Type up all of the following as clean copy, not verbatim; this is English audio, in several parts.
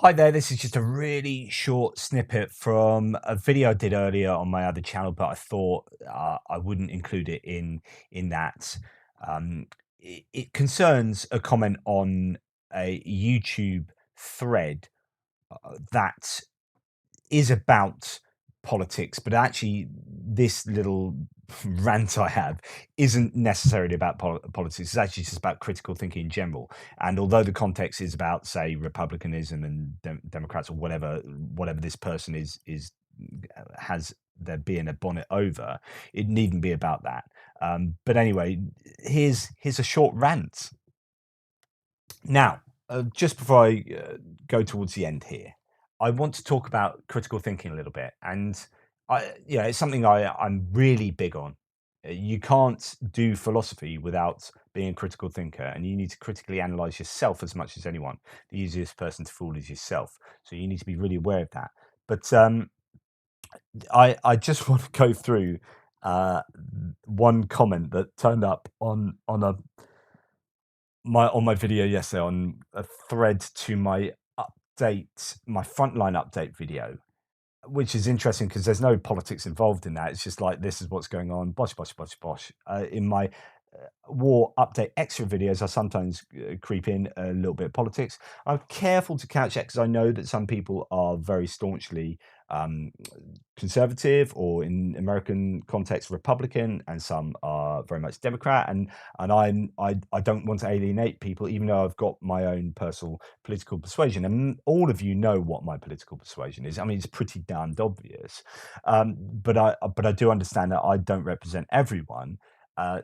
Hi there, this is just a really short snippet from a video I did earlier on my other channel, but I thought I wouldn't include it in that. It concerns a comment on a YouTube thread that is about politics, but actually, this little rant I have isn't necessarily about politics. It's actually just about critical thinking in general. And although the context is about, say, republicanism and Democrats or whatever this person is has there being a bonnet over, it needn't be about that. But anyway, here's a short rant. Now, just before I go towards the end here, I want to talk about critical thinking a little bit, and it's something I'm really big on. You can't do philosophy without being a critical thinker, and you need to critically analyze yourself as much as anyone. The easiest person to fool is yourself, so you need to be really aware of that. But I just want to go through uh, one comment that turned up on my video yesterday on a thread to my frontline update video, which is interesting because there's no politics involved in that. It's just like, this is what's going on, bosh, bosh, bosh, bosh. In my war update extra videos, I sometimes creep in a little bit of politics. I'm careful to catch it because I know that some people are very staunchly um, conservative, or in American context, Republican, and some are very much Democrat. And I don't want to alienate people, even though I've got my own personal political persuasion. And all of you know what my political persuasion is. I mean, it's pretty damned obvious. But I do understand that I don't represent everyone. Uh,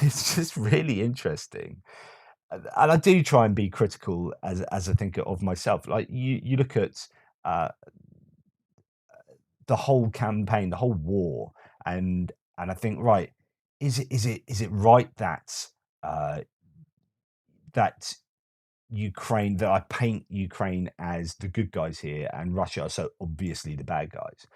it's just really interesting, and I do try and be critical as I think of myself. Like, you look at uh, the whole campaign, the whole war, and I think, right, is it right that uh, that Ukraine, that I paint Ukraine as the good guys here, and Russia are so obviously the bad guys,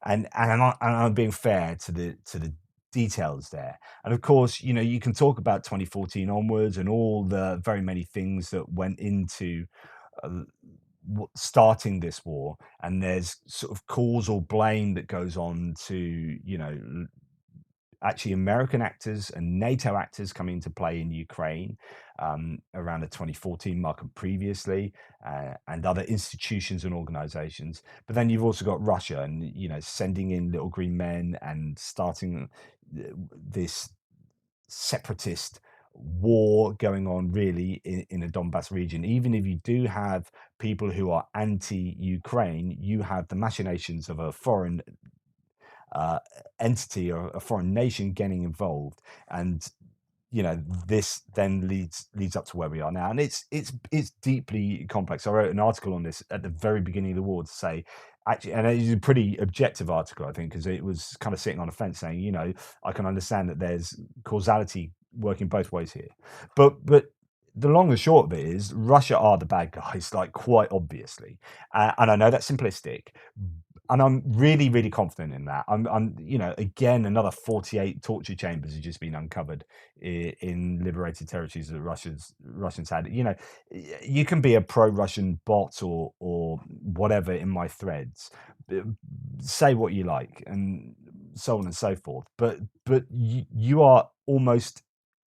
and I'm being fair to the details there. And of course, you can talk about 2014 onwards and all the very many things that went into uh, starting this war, and there's sort of causal blame that goes on to actually American actors and NATO actors coming into play in Ukraine around the 2014 mark and previously, and other institutions and organizations. But then you've also got Russia, and sending in little green men and starting this separatist war going on, really, in the Donbass region. Even if you do have people who are anti-Ukraine, you have the machinations of a foreign uh, entity or a foreign nation getting involved, and this then leads up to where we are now, and it's deeply complex. I wrote an article on this at the very beginning of the war to say, actually, and it's a pretty objective article, I think, because it was kind of sitting on a fence saying, I can understand that there's causality working both ways here, but the long and short of it is, Russia are the bad guys, like, quite obviously. And I know that's simplistic, and I'm really, really confident in that. Again, another 48 torture chambers have just been uncovered in liberated territories that Russians had. You can be a pro-Russian bot or whatever in my threads, b- say what you like, and so on and so forth. But you are almost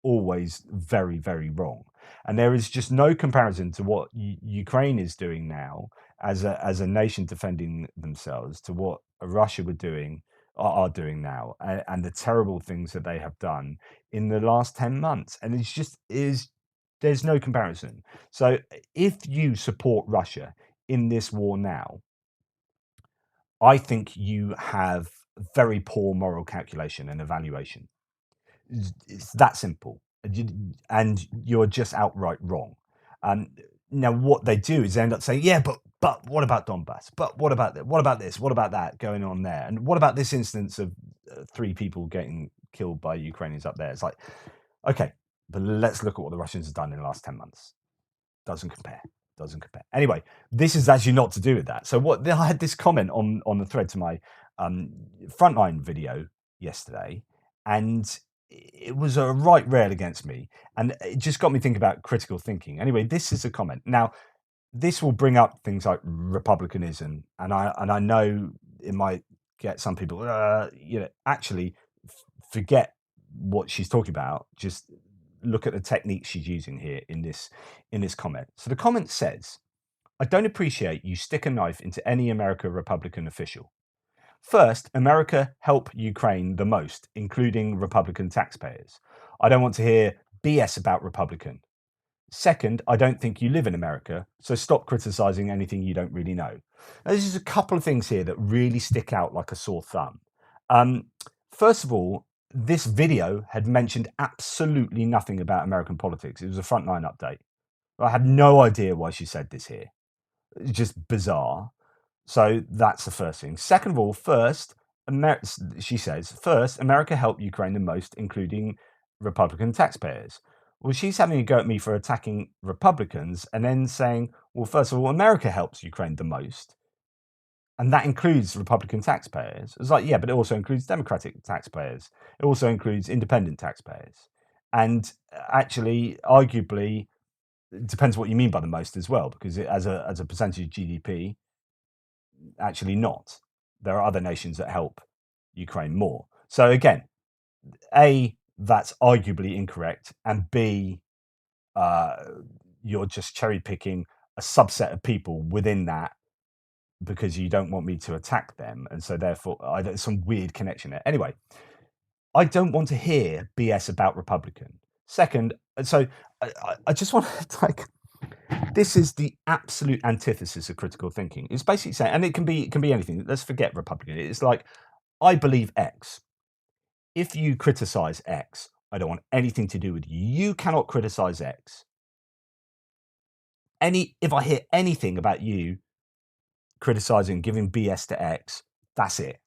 always very, very wrong, and there is just no comparison to what Ukraine is doing now as a nation defending themselves to what Russia are doing now, and the terrible things that they have done in the last 10 months. And it's just is there's no comparison. So if you support Russia in this war now, I think you have very poor moral calculation and evaluation. It's that simple. And you're just outright wrong. Um, Now, what they do is they end up saying, "Yeah, but what about Donbass? But what about that? What about this? What about that going on there? And what about this instance of three people getting killed by Ukrainians up there?" It's like, okay, but let's look at what the Russians have done in the last 10 months. Doesn't compare. Doesn't compare. Anyway, this is actually not to do with that. So what I had this comment on the thread to my frontline video yesterday, and it was a right rail against me, and it just got me thinking about critical thinking. Anyway, this is a comment. Now, this will bring up things like republicanism, and I know it might get some people, actually forget what she's talking about. Just look at the technique she's using here in this comment. So the comment says, "I don't appreciate you stick a knife into any America Republican official. First, America help Ukraine the most, including Republican taxpayers. I don't want to hear BS about Republican. Second, I don't think you live in America, so stop criticizing anything you don't really know." Now, there's just a couple of things here that really stick out like a sore thumb. Um, First of all, this video had mentioned absolutely nothing about American politics. It was a frontline update. I have no idea why she said this here. It's just bizarre. So that's the first thing. Second of all, she says, first, America helped Ukraine the most, including Republican taxpayers. Well, she's having a go at me for attacking Republicans and then saying, well, first of all, America helps Ukraine the most. And that includes Republican taxpayers. It's like, yeah, but it also includes Democratic taxpayers. It also includes independent taxpayers. And actually, arguably, it depends what you mean by the most as well, because as a percentage of GDP, actually not. There are other nations that help Ukraine more. So again, A, that's arguably incorrect, and B, uh, you're just cherry picking a subset of people within that because you don't want me to attack them, and so therefore there's some weird connection there. Anyway, I don't want to hear BS about Republican. Second, so I just want to like this is the absolute antithesis of critical thinking. It's basically saying, and it can be anything. Let's forget Republican. It's like, I believe X. If you criticize X, I don't want anything to do with you. You cannot criticize X. If I hear anything about you criticizing, giving BS to X, that's it.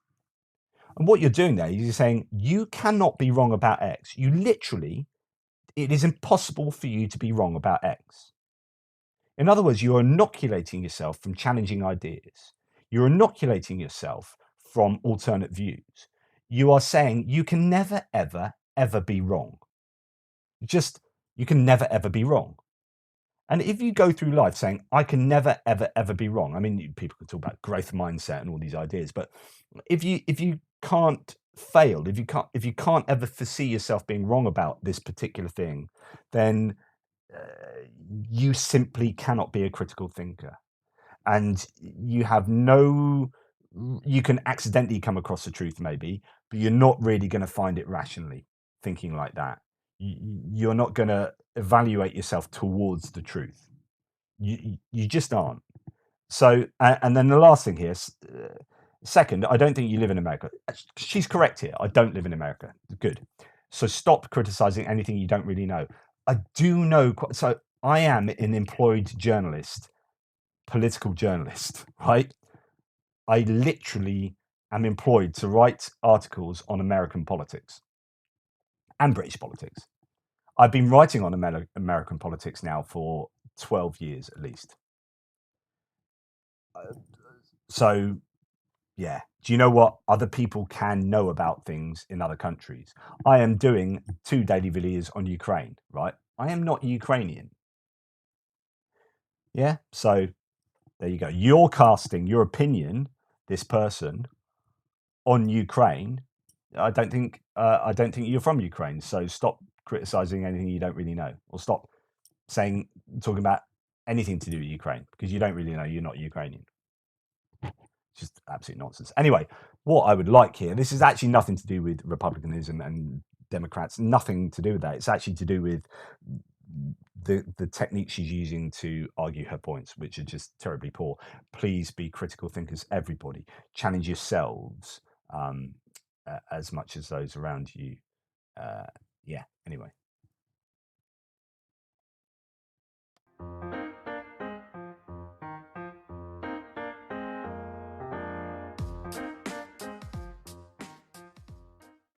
And what you're doing there is you're saying you cannot be wrong about X. It is impossible for you to be wrong about X. In other words, you're inoculating yourself from challenging ideas. You're inoculating yourself from alternate views. You are saying you can never, ever, ever be wrong. You can never, ever be wrong. And if you go through life saying, I can never, ever, ever be wrong, I mean, people can talk about growth mindset and all these ideas, but if you can't fail, if you can't ever foresee yourself being wrong about this particular thing, then uh, you simply cannot be a critical thinker. And you can accidentally come across the truth maybe, but you're not really going to find it rationally thinking like that. You're not going to evaluate yourself towards the truth. You just aren't. So, and then the last thing here, second, I don't think you live in America. She's correct here. I don't live in America. Good. So stop criticizing anything you don't really know. I do know. So I am an employed journalist, political journalist, right? I literally am employed to write articles on American politics and British politics. I've been writing on American politics now for 12 years at least. So, yeah. Do you know what other people can know about things in other countries? I am doing 2 daily videos on Ukraine, right? I am not Ukrainian. Yeah. So there you go. You're casting your opinion, this person, on Ukraine. I don't think you're from Ukraine. So stop criticizing anything you don't really know, or stop talking about anything to do with Ukraine because you don't really know. You're not Ukrainian. Just absolute nonsense. Anyway, what I would like here, this is actually nothing to do with republicanism and Democrats, nothing to do with that. It's actually to do with the technique she's using to argue her points, which are just terribly poor. Please be critical thinkers, everybody. Challenge yourselves as much as those around you. Yeah, anyway.